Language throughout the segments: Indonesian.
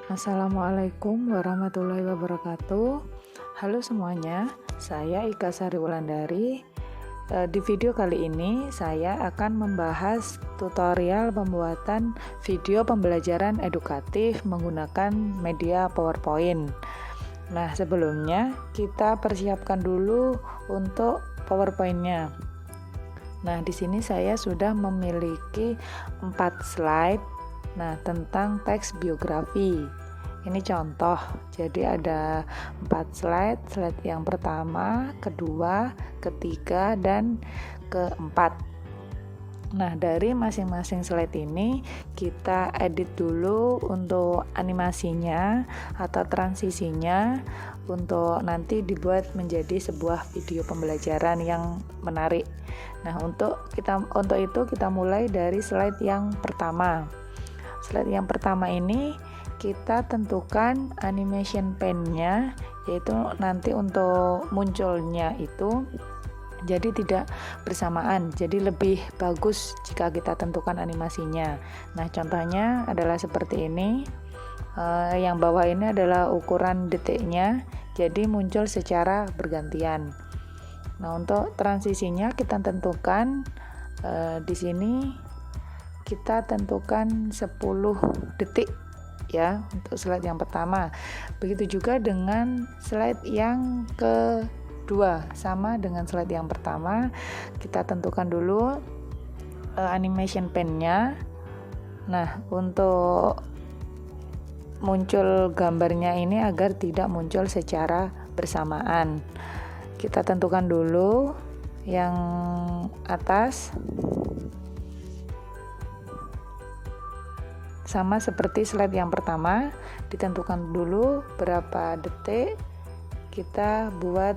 Assalamualaikum warahmatullahi wabarakatuh. Halo semuanya, saya Ika Sari Wulandari. Di video kali ini saya akan membahas tutorial pembuatan video pembelajaran edukatif menggunakan media PowerPoint. Nah, sebelumnya kita persiapkan dulu untuk PowerPoint-nya. Nah, di sini saya sudah memiliki 4 slide. Nah, tentang teks biografi. Ini contoh. Jadi ada 4 slide. Slide yang pertama, kedua, ketiga, dan keempat. Nah, dari masing-masing slide ini kita edit dulu untuk animasinya atau transisinya untuk nanti dibuat menjadi sebuah video pembelajaran yang menarik. Nah, untuk itu kita mulai dari slide yang pertama. Slide yang pertama ini kita tentukan animation pen-nya, yaitu nanti untuk munculnya itu jadi tidak bersamaan, jadi lebih bagus jika kita tentukan animasinya. Nah, contohnya adalah seperti ini. Yang bawah ini adalah ukuran detiknya, jadi muncul secara bergantian. Nah, untuk transisinya kita tentukan di sini kita tentukan 10 detik ya untuk slide yang pertama. Begitu juga dengan slide yang kedua, sama dengan slide yang pertama. Kita tentukan dulu animation pen-nya. Nah, untuk muncul gambarnya ini agar tidak muncul secara bersamaan, kita tentukan dulu yang atas. Sama seperti slide yang pertama, ditentukan dulu berapa detik, kita buat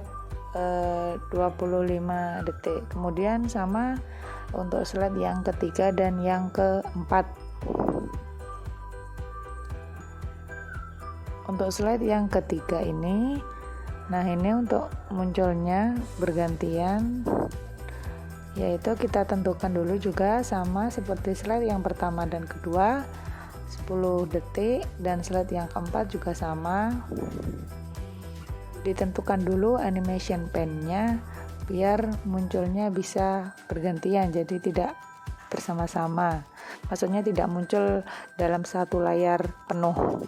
25 detik. Kemudian sama untuk slide yang ketiga dan yang keempat. Untuk slide yang ketiga ini, nah ini untuk munculnya bergantian, yaitu kita tentukan dulu juga sama seperti slide yang pertama dan kedua, 10 detik, dan slide yang keempat juga sama. Ditentukan dulu animation pen-nya biar munculnya bisa bergantian, jadi tidak bersama-sama. Maksudnya tidak muncul dalam satu layar penuh.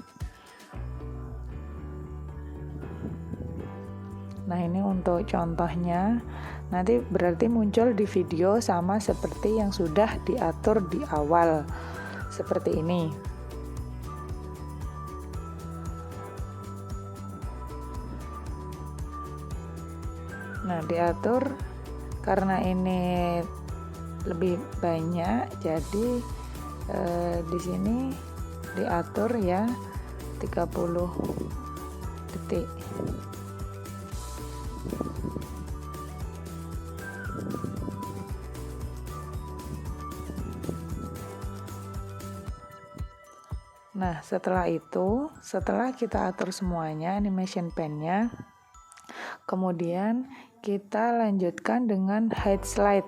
Nah, ini untuk contohnya. Nanti berarti muncul di video sama seperti yang sudah diatur di awal. Seperti ini. Nah, diatur karena ini lebih banyak, jadi di sini diatur ya 30 detik. Nah, setelah kita atur semuanya animation pen-nya, kemudian kita lanjutkan dengan head slide.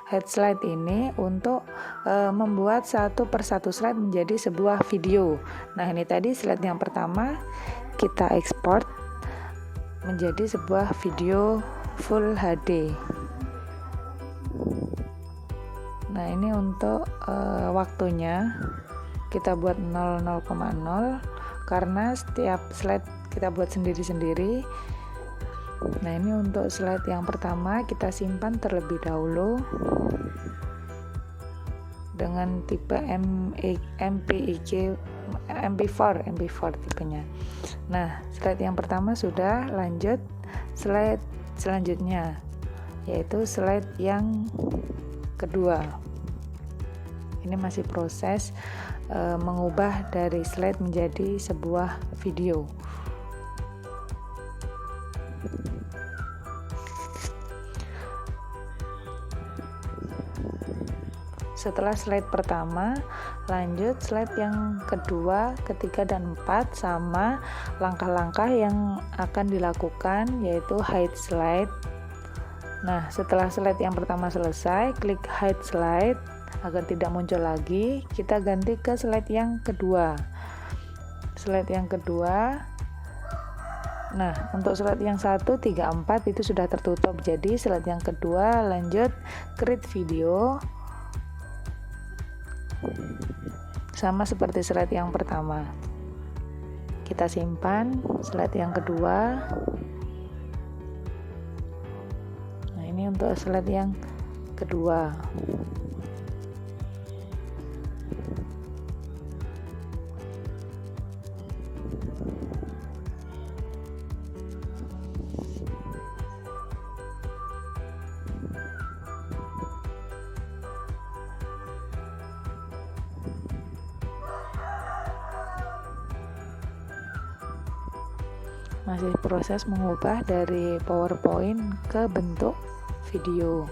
Head slide ini untuk membuat satu persatu slide menjadi sebuah video. Nah, ini tadi slide yang pertama kita ekspor menjadi sebuah video full HD. Nah, ini untuk waktunya kita buat 0,0 karena setiap slide kita buat sendiri-sendiri. Nah, ini untuk slide yang pertama kita simpan terlebih dahulu dengan tipe MP4 tipenya. Nah, slide yang pertama sudah, lanjut slide selanjutnya, yaitu slide yang kedua. Ini masih proses mengubah dari slide menjadi sebuah video. Setelah slide pertama, lanjut slide yang kedua, ketiga, dan 4 sama langkah-langkah yang akan dilakukan, yaitu hide slide. Nah, setelah slide yang pertama selesai, klik hide slide agar tidak muncul lagi. Kita ganti ke slide yang kedua. slide yang kedua. Nah, untuk slide yang 1, 3, 4 itu sudah tertutup. Jadi slide yang kedua lanjut create video. Sama seperti slide yang pertama. Kita simpan slide yang kedua. Nah, ini untuk slide yang kedua. Masih proses mengubah dari PowerPoint ke bentuk video.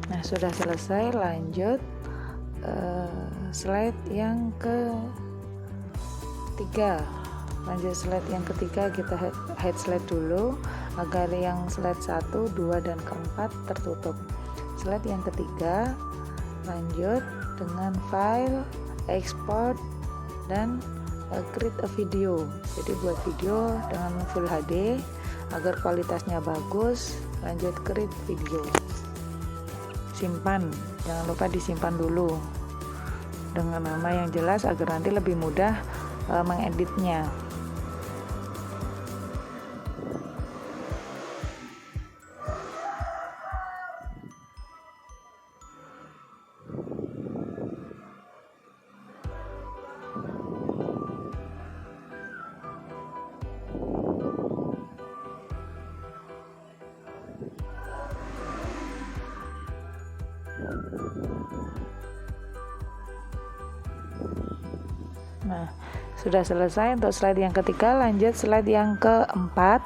Nah, sudah selesai, lanjut slide yang ketiga. Lanjut slide yang ketiga, kita hide slide dulu agar yang slide 1, 2, dan keempat tertutup. Slide yang ketiga, lanjut dengan file, export, dan create a video. Jadi buat video dengan full HD agar kualitasnya bagus. Lanjut create video. Simpan, jangan lupa disimpan dulu dengan nama yang jelas agar nanti lebih mudah mengeditnya. Nah, sudah selesai untuk slide yang ketiga. Lanjut slide yang keempat.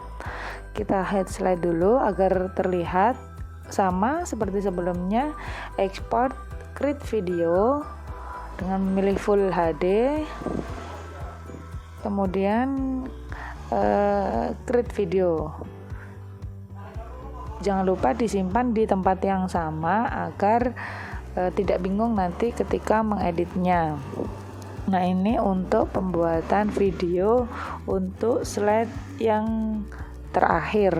Kita hide slide dulu agar terlihat sama seperti sebelumnya. Export, create video dengan memilih full HD. Kemudian create video. Jangan lupa disimpan di tempat yang sama agar tidak bingung nanti ketika mengeditnya. Nah, ini untuk pembuatan video untuk slide yang terakhir.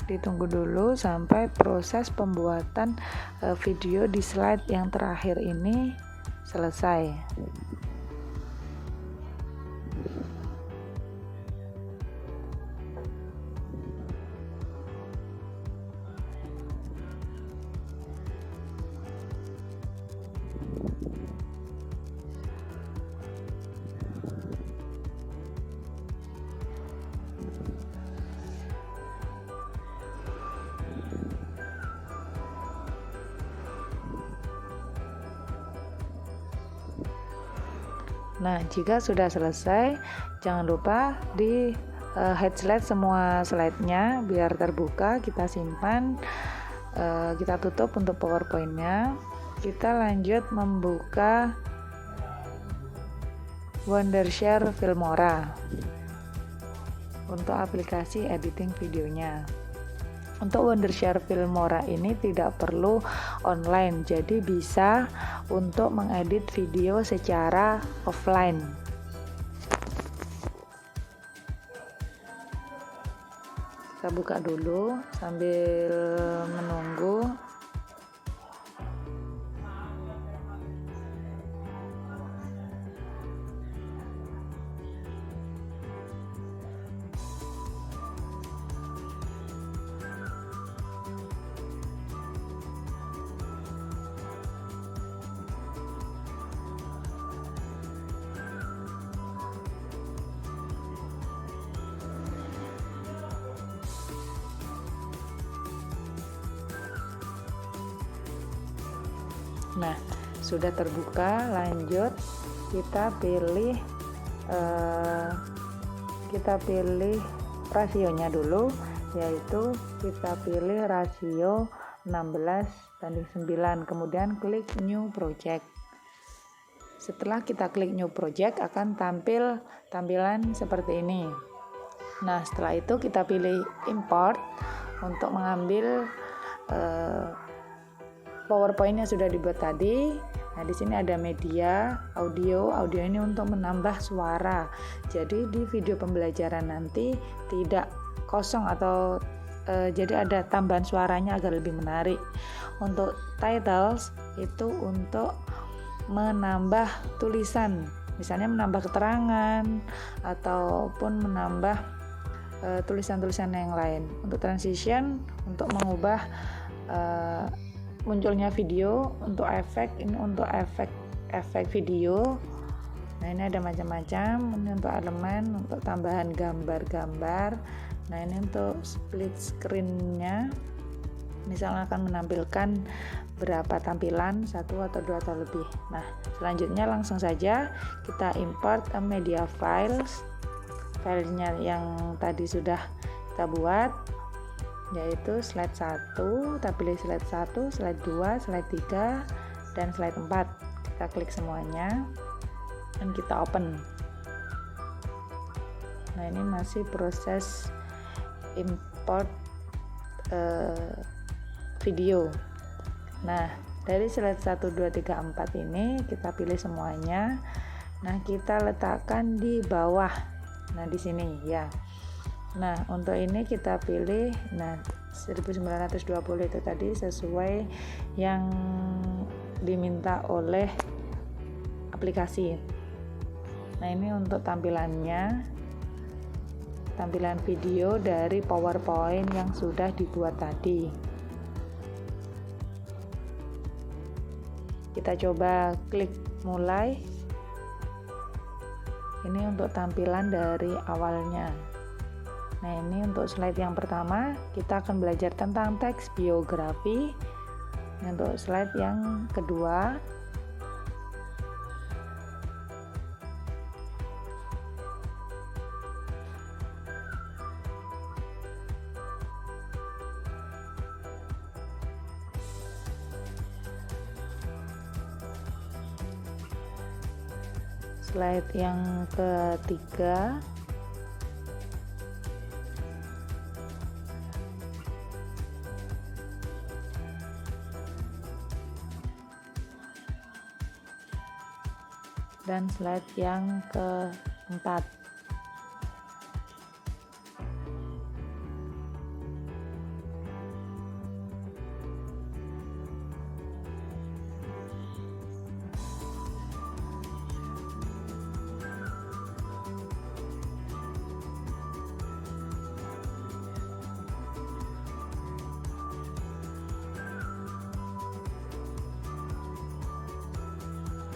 Ditunggu dulu sampai proses pembuatan video di slide yang terakhir ini selesai. Nah, jika sudah selesai, jangan lupa di hide slide semua slide-nya biar terbuka. Kita simpan, kita tutup untuk PowerPoint-nya. Kita lanjut membuka Wondershare Filmora untuk aplikasi editing videonya. Untuk Wondershare Filmora ini tidak perlu online, jadi bisa untuk mengedit video secara offline. Kita buka dulu sambil menunggu. Nah, sudah terbuka. Lanjut, kita pilih rasionya dulu, yaitu kita pilih rasio 16:9, kemudian klik new project. Setelah kita klik new project, akan tampil tampilan seperti ini. Nah, setelah itu kita pilih import untuk mengambil PowerPoint yang sudah dibuat tadi. Nah, di sini ada media, audio ini untuk menambah suara. Jadi di video pembelajaran nanti tidak kosong atau jadi ada tambahan suaranya agar lebih menarik. Untuk titles itu untuk menambah tulisan, misalnya menambah keterangan ataupun menambah tulisan-tulisan yang lain. Untuk transition, untuk mengubah munculnya video. Untuk efek, ini untuk efek video. Nah, ini ada macam-macam. Ini untuk elemen, untuk tambahan gambar-gambar. Nah, ini untuk split screen-nya, misalnya akan menampilkan berapa tampilan, 1 atau 2 atau lebih. Nah, selanjutnya langsung saja kita import media files. Filenya yang tadi sudah kita buat, yaitu slide 1. Kita pilih slide 1, slide 2, slide 3, dan slide 4. Kita klik semuanya dan kita open. Nah, ini masih proses import video. Nah, dari slide 1, 2, 3, 4 ini kita pilih semuanya. Nah, kita letakkan di bawah. Nah, di sini ya. Nah, untuk ini kita pilih 1920 itu tadi sesuai yang diminta oleh aplikasi. Nah, ini untuk tampilan video dari PowerPoint yang sudah dibuat tadi. Kita coba klik mulai. Ini untuk tampilan dari awalnya. Nah, ini untuk slide yang pertama kita akan belajar tentang teks biografi. Untuk slide yang kedua slide yang ketiga dan slide yang keempat.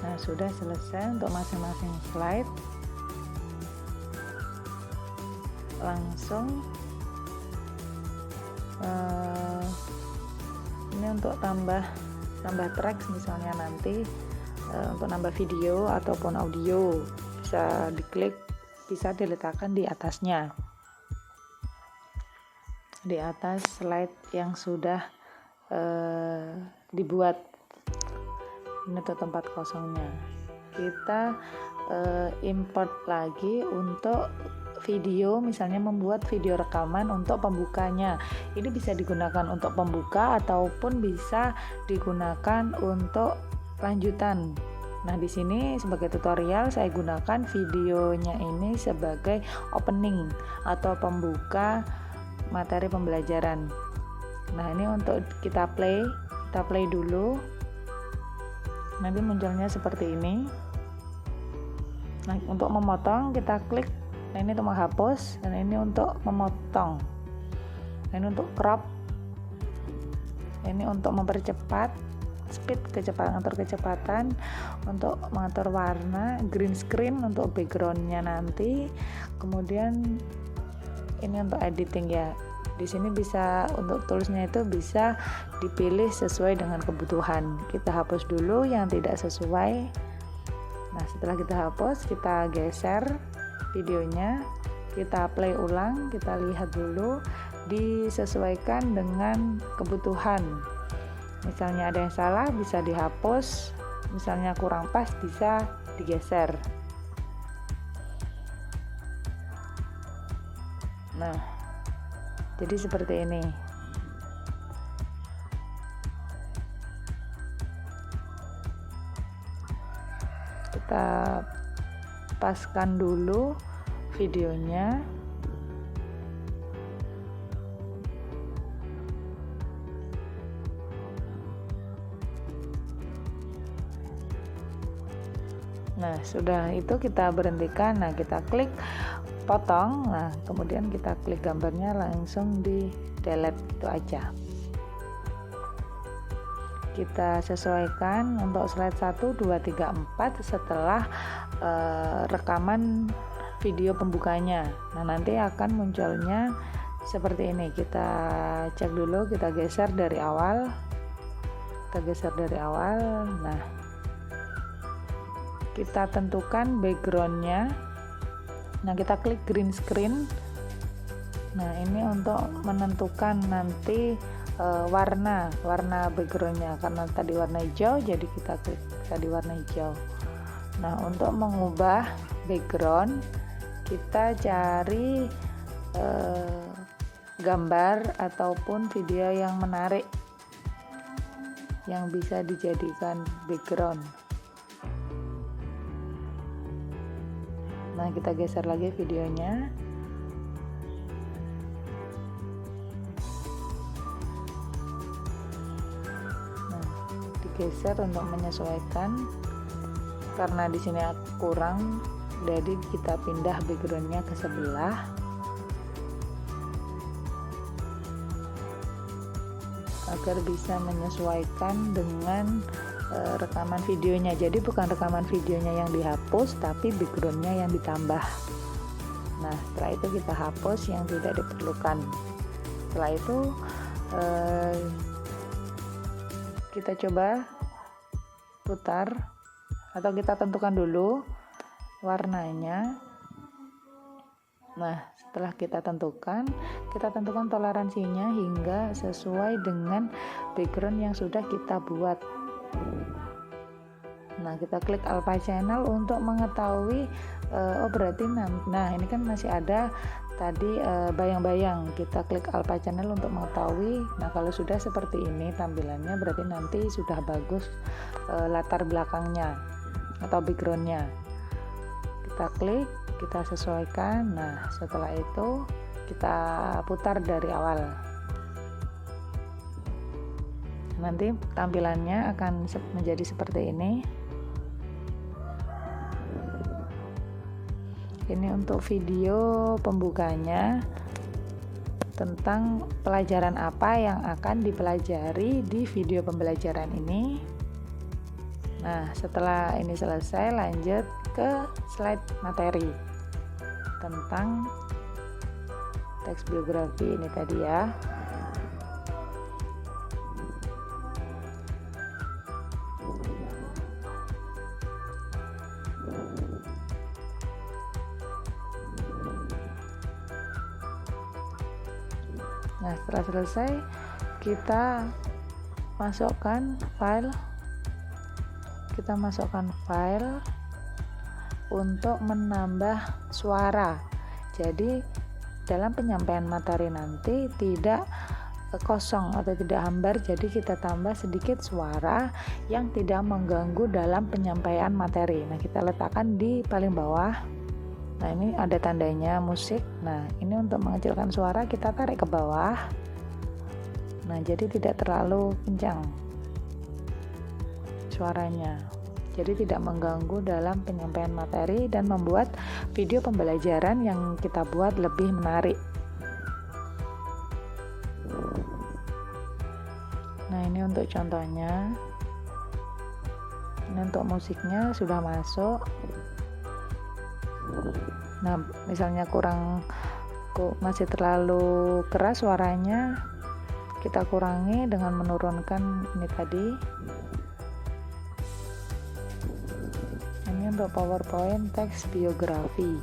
Nah, sudah selesai untuk masing-masing slide. Langsung ini untuk tambah tracks, misalnya nanti untuk nambah video ataupun audio bisa diklik, bisa diletakkan di atasnya, di atas slide yang sudah dibuat. Ini untuk tempat kosongnya. Kita import lagi untuk video, misalnya membuat video rekaman untuk pembukanya. Ini bisa digunakan untuk pembuka ataupun bisa digunakan untuk lanjutan. Nah, di sini sebagai tutorial saya gunakan videonya ini sebagai opening atau pembuka materi pembelajaran. Nah, ini untuk kita play dulu. Nanti munculnya seperti ini. Nah, untuk memotong kita klik. Nah, ini untuk menghapus, dan ini untuk memotong. Nah, ini untuk crop. Ini untuk mempercepat speed, mengatur kecepatan, untuk mengatur warna, green screen untuk backgroundnya nanti. Kemudian ini untuk editing ya. Di sini bisa untuk toolsnya itu bisa dipilih sesuai dengan kebutuhan. Kita hapus dulu yang tidak sesuai. Nah, setelah kita hapus, kita geser videonya, kita play ulang, kita lihat dulu, disesuaikan dengan kebutuhan. Misalnya ada yang salah bisa dihapus, misalnya kurang pas bisa digeser. Nah, jadi seperti ini. Kita paskan dulu videonya. Nah, sudah itu kita berhentikan. Nah, kita klik potong. Nah, kemudian kita klik gambarnya, langsung di delete gitu aja. Kita sesuaikan untuk slide 1, 2, 3, 4 setelah rekaman video pembukanya. Nah, nanti akan munculnya seperti ini. Kita cek dulu, kita geser dari awal. Nah, kita tentukan backgroundnya. Nah, kita klik green screen. Nah, ini untuk menentukan nanti warna backgroundnya, karena tadi warna hijau, jadi kita klik tadi warna hijau. Nah, untuk mengubah background, kita cari gambar ataupun video yang menarik yang bisa dijadikan background. Nah, kita geser lagi videonya. Nah, digeser untuk menyesuaikan, karena di sini kurang, jadi kita pindah backgroundnya ke sebelah. Agar bisa menyesuaikan dengan rekaman videonya. Jadi bukan rekaman videonya yang dihapus, tapi backgroundnya yang ditambah. Nah, setelah itu kita hapus yang tidak diperlukan. Setelah itu kita coba putar, atau kita tentukan dulu warnanya. Nah, setelah kita tentukan toleransinya hingga sesuai dengan background yang sudah kita buat. Nah, kita klik Alpha Channel untuk mengetahui berarti nah ini kan masih ada tadi bayang-bayang. Kita klik Alpha Channel untuk mengetahui. Nah, kalau sudah seperti ini tampilannya, berarti nanti sudah bagus latar belakangnya atau backgroundnya. Kita klik, kita sesuaikan. Nah, setelah itu kita putar dari awal. Nanti tampilannya akan menjadi seperti ini. Ini untuk video pembukanya tentang pelajaran apa yang akan dipelajari di video pembelajaran ini. Nah, setelah ini selesai, lanjut ke slide materi tentang teks biografi ini tadi ya. Nah, setelah selesai kita masukkan file untuk menambah suara. Jadi dalam penyampaian materi nanti tidak kosong atau tidak hambar, jadi kita tambah sedikit suara yang tidak mengganggu dalam penyampaian materi. Nah, kita letakkan di paling bawah. Nah, ini ada tandanya musik. Nah, ini untuk mengecilkan suara kita tarik ke bawah. Nah, jadi tidak terlalu kencang suaranya. Jadi tidak mengganggu dalam penyampaian materi dan membuat video pembelajaran yang kita buat lebih menarik. Nah, ini untuk contohnya. Ini untuk musiknya sudah masuk. Nah, misalnya masih terlalu keras suaranya, kita kurangi dengan menurunkan ini tadi. Ini untuk PowerPoint teks biografi.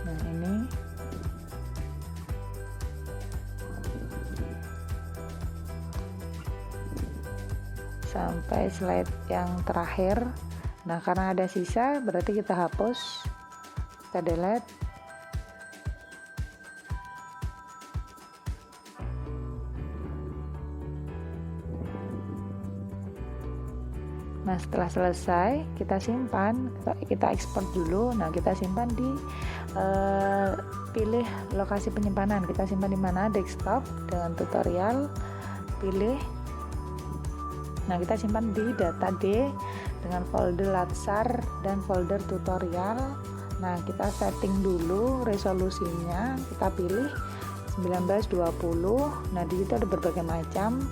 Nah, ini sampai slide yang terakhir. Nah, karena ada sisa berarti kita hapus, kita delete. Nah, setelah selesai kita simpan, kita ekspor dulu. Nah, kita simpan di pilih lokasi penyimpanan. Kita simpan di mana? Desktop dengan tutorial, pilih. Nah, kita simpan di data D dengan folder latsar dan folder tutorial. Nah, kita setting dulu resolusinya, kita pilih 1920. Nah, di situ ada berbagai macam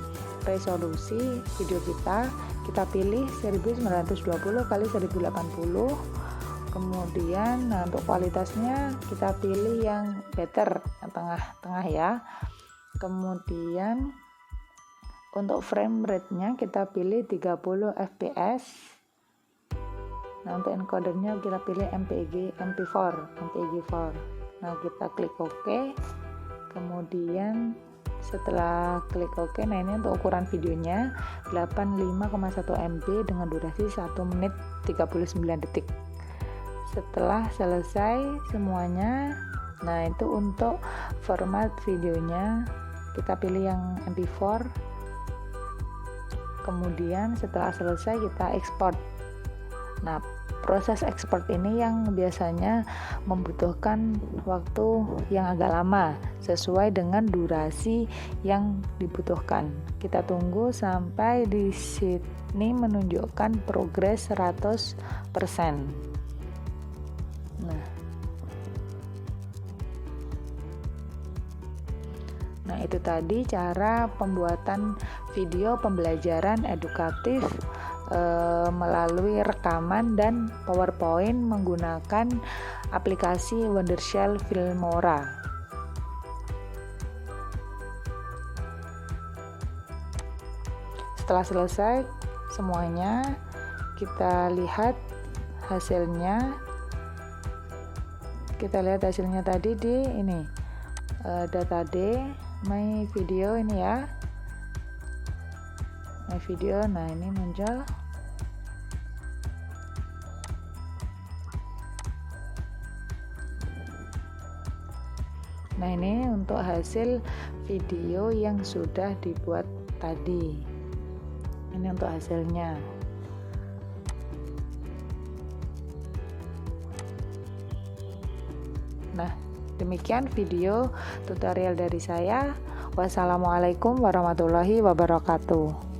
resolusi video kita. Kita pilih 1920 kali 1080. Kemudian untuk kualitasnya kita pilih yang better, yang tengah-tengah ya. Kemudian untuk frame rate-nya kita pilih 30 fps. Nah, untuk encodernya kita pilih MP4. Nah, kita klik OK. Kemudian setelah klik OK, nah ini untuk ukuran videonya 85,1 MB dengan durasi 1 menit 39 detik. Setelah selesai semuanya, nah itu untuk format videonya kita pilih yang MP4. Kemudian setelah selesai kita ekspor. Nah, proses ekspor ini yang biasanya membutuhkan waktu yang agak lama sesuai dengan durasi yang dibutuhkan. Kita tunggu sampai di sini menunjukkan progres 100%. Nah, itu tadi cara pembuatan video pembelajaran edukatif melalui rekaman dan PowerPoint menggunakan aplikasi Wondershare Filmora. Setelah selesai semuanya, kita lihat hasilnya. Kita lihat hasilnya tadi di ini data D, my video ini ya. My video, nah ini muncul. Nah, ini untuk hasil video yang sudah dibuat tadi. Ini untuk hasilnya. Nah, demikian video tutorial dari saya. Wassalamualaikum warahmatullahi wabarakatuh.